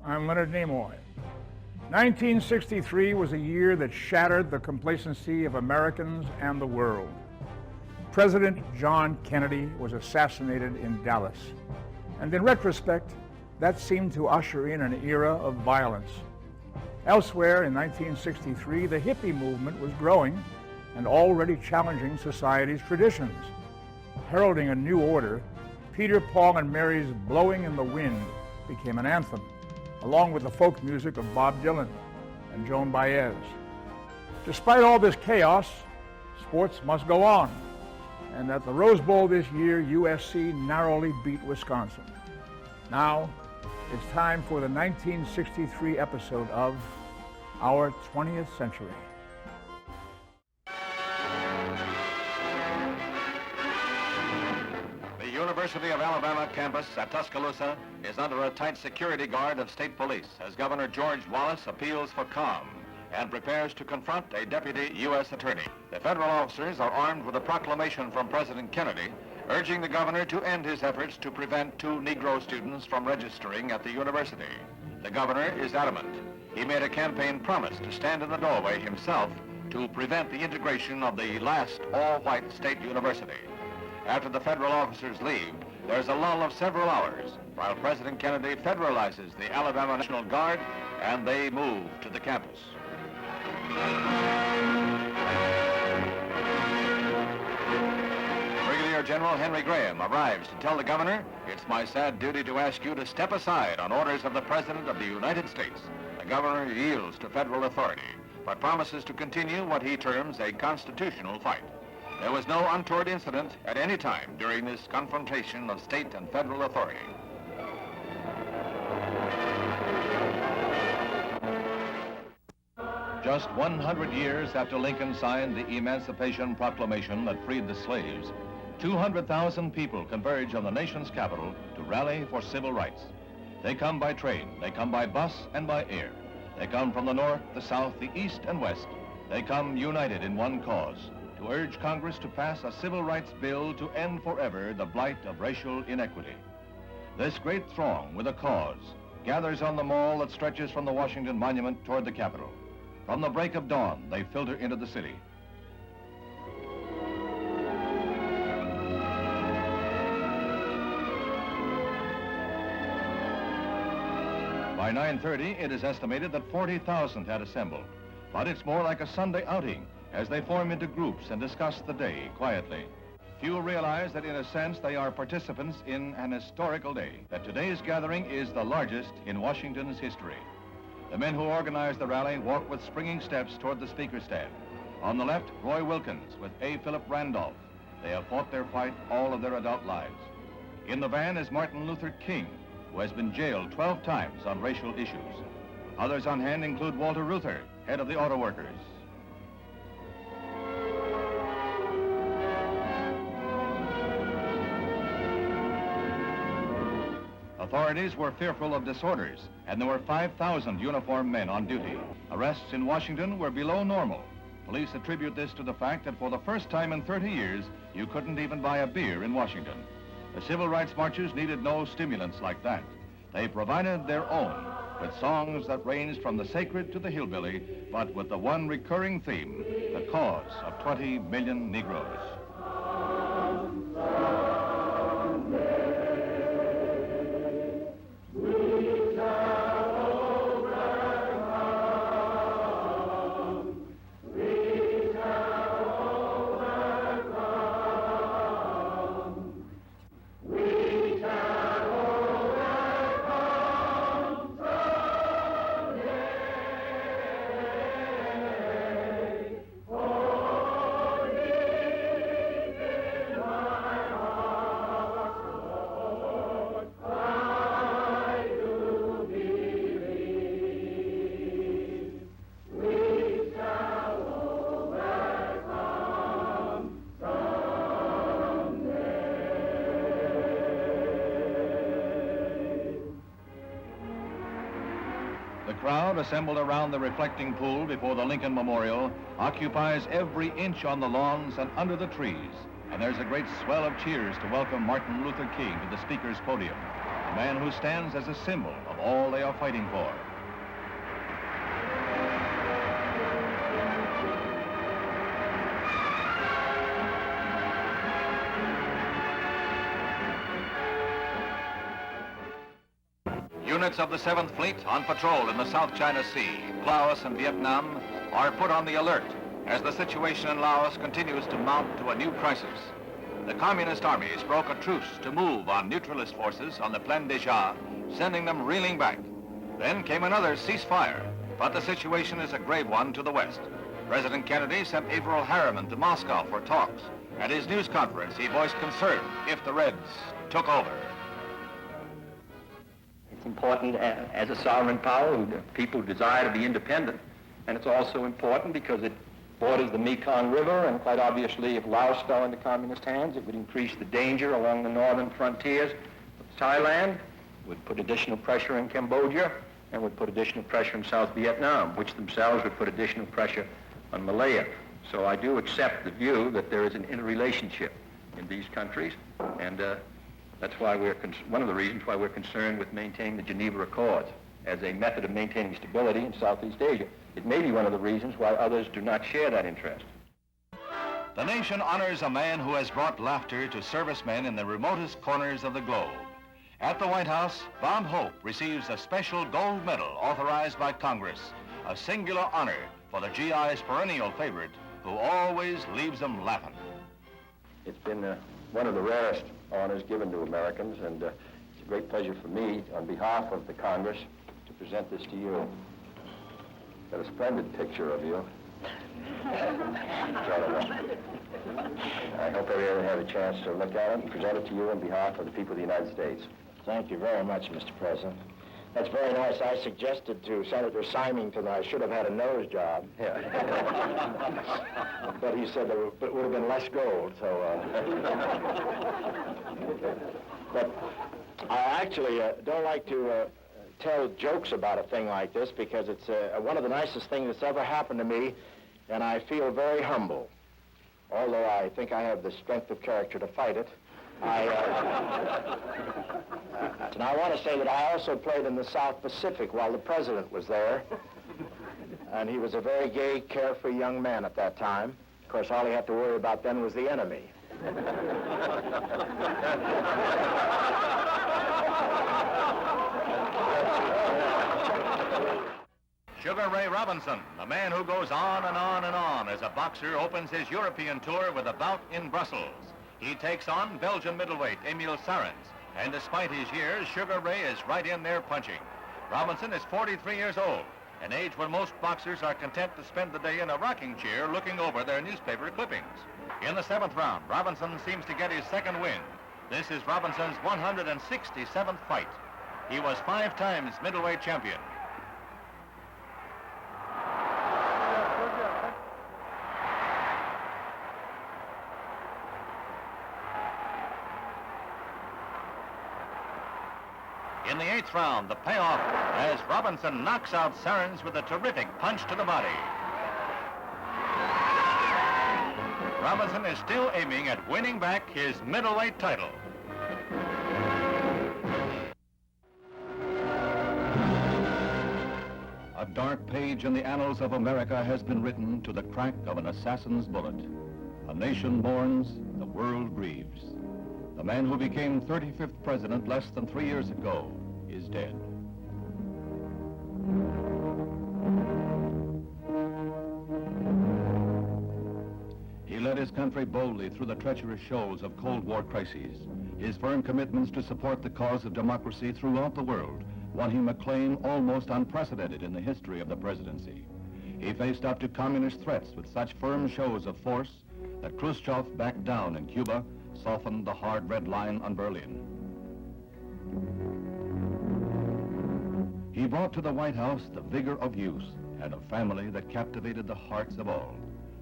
I'm Leonard Nimoy. 1963 was a year that shattered the complacency of Americans and the world. President John Kennedy was assassinated in Dallas, and in retrospect, that seemed to usher in an era of violence. Elsewhere in 1963, the hippie movement was growing and already challenging society's traditions. Heralding a new order, Peter, Paul, and Mary's Blowing in the Wind became an anthem, along with the folk music of Bob Dylan and Joan Baez. Despite all this chaos, sports must go on, and at the Rose Bowl this year, USC narrowly beat Wisconsin. Now, it's time for the 1963 episode of Our 20th Century. The University of Alabama campus at Tuscaloosa is under a tight security guard of state police as Governor George Wallace appeals for calm and prepares to confront a deputy U.S. attorney. The federal officers are armed with a proclamation from President Kennedy urging the governor to end his efforts to prevent two Negro students from registering at the university. The governor is adamant. He made a campaign promise to stand in the doorway himself to prevent the integration of the last all-white state university. After the federal officers leave, there's a lull of several hours while President Kennedy federalizes the Alabama National Guard and they move to the campus. Brigadier General Henry Graham arrives to tell the governor, "It's my sad duty to ask you to step aside on orders of the President of the United States." The governor yields to federal authority, but promises to continue what he terms a constitutional fight. There was no untoward incident at any time during this confrontation of state and federal authority. Just 100 years after Lincoln signed the Emancipation Proclamation that freed the slaves, 200,000 people converge on the nation's capital to rally for civil rights. They come by train, they come by bus and by air. They come from the north, the south, the east and west. They come united in one cause, to urge Congress to pass a civil rights bill to end forever the blight of racial inequity. This great throng with a cause gathers on the mall that stretches from the Washington Monument toward the Capitol. From the break of dawn, they filter into the city. By 9:30, it is estimated that 40,000 had assembled. But it's more like a Sunday outing as they form into groups and discuss the day quietly. Few realize that in a sense they are participants in an historical day, that today's gathering is the largest in Washington's history. The men who organized the rally walk with springing steps toward the speaker's stand. On the left, Roy Wilkins with A. Philip Randolph. They have fought their fight all of their adult lives. In the van is Martin Luther King, who has been jailed 12 times on racial issues. Others on hand include Walter Reuther, head of the auto workers. Authorities were fearful of disorders, and there were 5,000 uniformed men on duty. Arrests in Washington were below normal. Police attribute this to the fact that for the first time in 30 years, you couldn't even buy a beer in Washington. The civil rights marchers needed no stimulants like that. They provided their own, with songs that ranged from the sacred to the hillbilly, but with the one recurring theme, the cause of 20 million Negroes. The crowd assembled around the reflecting pool before the Lincoln Memorial occupies every inch on the lawns and under the trees. And there's a great swell of cheers to welcome Martin Luther King to the speaker's podium, a man who stands as a symbol of all they are fighting for. Units of the 7th Fleet on patrol in the South China Sea, Laos and Vietnam are put on the alert as the situation in Laos continues to mount to a new crisis. The communist armies broke a truce to move on neutralist forces on the Plaine des Champs, sending them reeling back. Then came another ceasefire, but the situation is a grave one to the west. President Kennedy sent Averell Harriman to Moscow for talks. At his news conference, he voiced concern if the Reds took over. It's important as a sovereign power, people desire to be independent. And it's also important because it borders the Mekong River, and quite obviously if Laos fell into communist hands, it would increase the danger along the northern frontiers of Thailand, would put additional pressure in Cambodia, and would put additional pressure in South Vietnam, which themselves would put additional pressure on Malaya. So I do accept the view that there is an interrelationship in these countries, and that's why one of the reasons why we're concerned with maintaining the Geneva Accords as a method of maintaining stability in Southeast Asia. It may be one of the reasons why others do not share that interest. The nation honors a man who has brought laughter to servicemen in the remotest corners of the globe. At the White House, Bob Hope receives a special gold medal authorized by Congress, a singular honor for the GI's perennial favorite, who always leaves them laughing. It's been one of the rarest honors given to Americans, and it's a great pleasure for me, on behalf of the Congress, to present this to you. Got a splendid picture of you. I hope everyone had a chance to look at it and present it to you on behalf of the people of the United States. Thank you very much, Mr. President. That's very nice. I suggested to Senator Symington that I should have had a nose job. Yeah. But he said it would have been less gold, so... But I actually don't like to tell jokes about a thing like this because it's one of the nicest things that's ever happened to me, and I feel very humble. Although I think I have the strength of character to fight it. And I want to say that I also played in the South Pacific while the president was there. And he was a very gay, carefree young man at that time. Of course, all he had to worry about then was the enemy. Sugar Ray Robinson, the man who goes on and on and on as a boxer opens his European tour with a bout in Brussels. He takes on Belgian middleweight Emil Sarens, and despite his years, Sugar Ray is right in there punching. Robinson is 43 years old, an age when most boxers are content to spend the day in a rocking chair looking over their newspaper clippings. In the 7th round, Robinson seems to get his second win. This is Robinson's 167th fight. He was 5 times middleweight champion. In the 8th round, the payoff as Robinson knocks out Sarens with a terrific punch to the body. Robinson is still aiming at winning back his middleweight title. A dark page in the annals of America has been written to the crack of an assassin's bullet. A nation mourns, the world grieves. The man who became 35th president less than 3 years ago is dead. He led his country boldly through the treacherous shoals of Cold War crises. His firm commitments to support the cause of democracy throughout the world won him a claim almost unprecedented in the history of the presidency. He faced up to communist threats with such firm shows of force that Khrushchev backed down in Cuba, softened the hard red line on Berlin. He brought to the White House the vigor of youth and a family that captivated the hearts of all.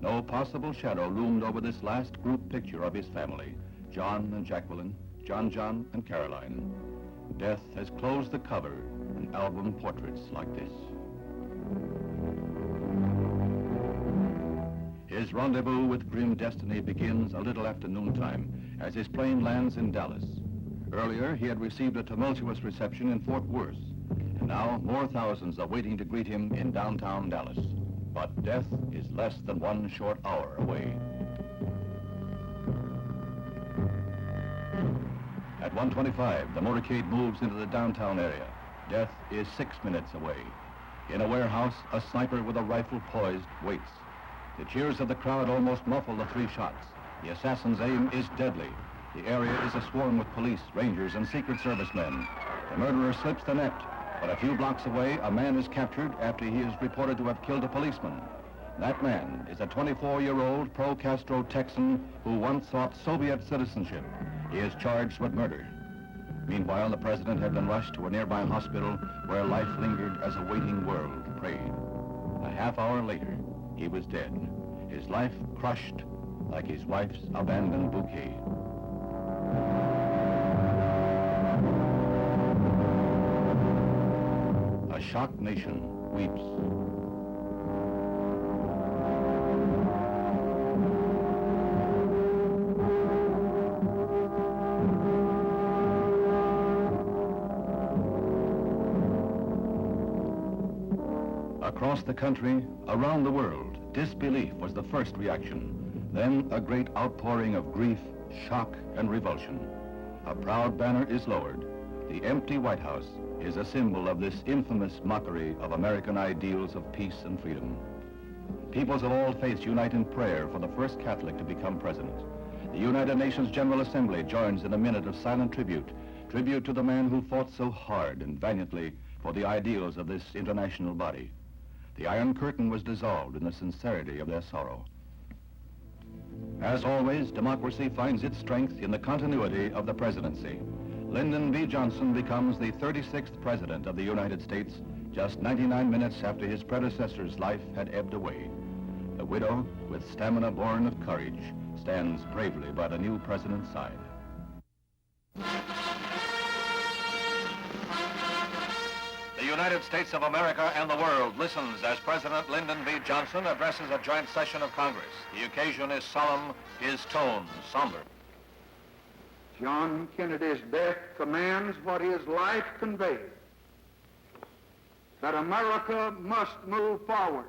No possible shadow loomed over this last group picture of his family, John and Jacqueline, John and Caroline. Death has closed the cover in album portraits like this. His rendezvous with grim destiny begins a little after noontime as his plane lands in Dallas. Earlier, he had received a tumultuous reception in Fort Worth, And now more thousands are waiting to greet him in downtown Dallas. But death is less than 1 short hour away. At 1:25, the motorcade moves into the downtown area. Death is 6 minutes away. In a warehouse, a sniper with a rifle poised waits. The cheers of the crowd almost muffle the 3 shots. The assassin's aim is deadly. The area is aswarm with police, rangers, and Secret Service men. The murderer slips the net, but a few blocks away, a man is captured after he is reported to have killed a policeman. That man is a 24-year-old pro-Castro Texan who once sought Soviet citizenship. He is charged with murder. Meanwhile, the president had been rushed to a nearby hospital where life lingered as a waiting world prayed. A half hour later, he was dead, his life crushed like his wife's abandoned bouquet. A shocked nation weeps. Across the country, around the world, disbelief was the first reaction. Then a great outpouring of grief, shock, and revulsion. A proud banner is lowered. The empty White House is a symbol of this infamous mockery of American ideals of peace and freedom. Peoples of all faiths unite in prayer for the first Catholic to become president. The United Nations General Assembly joins in a minute of silent tribute to the man who fought so hard and valiantly for the ideals of this international body. The Iron Curtain was dissolved in the sincerity of their sorrow. As always, democracy finds its strength in the continuity of the presidency. Lyndon B. Johnson becomes the 36th president of the United States, just 99 minutes after his predecessor's life had ebbed away. The widow, with stamina born of courage, stands bravely by the new president's side. The United States of America and the world listens as President Lyndon B. Johnson addresses a joint session of Congress. The occasion is solemn, his tone somber. John Kennedy's death commands what his life conveyed, that America must move forward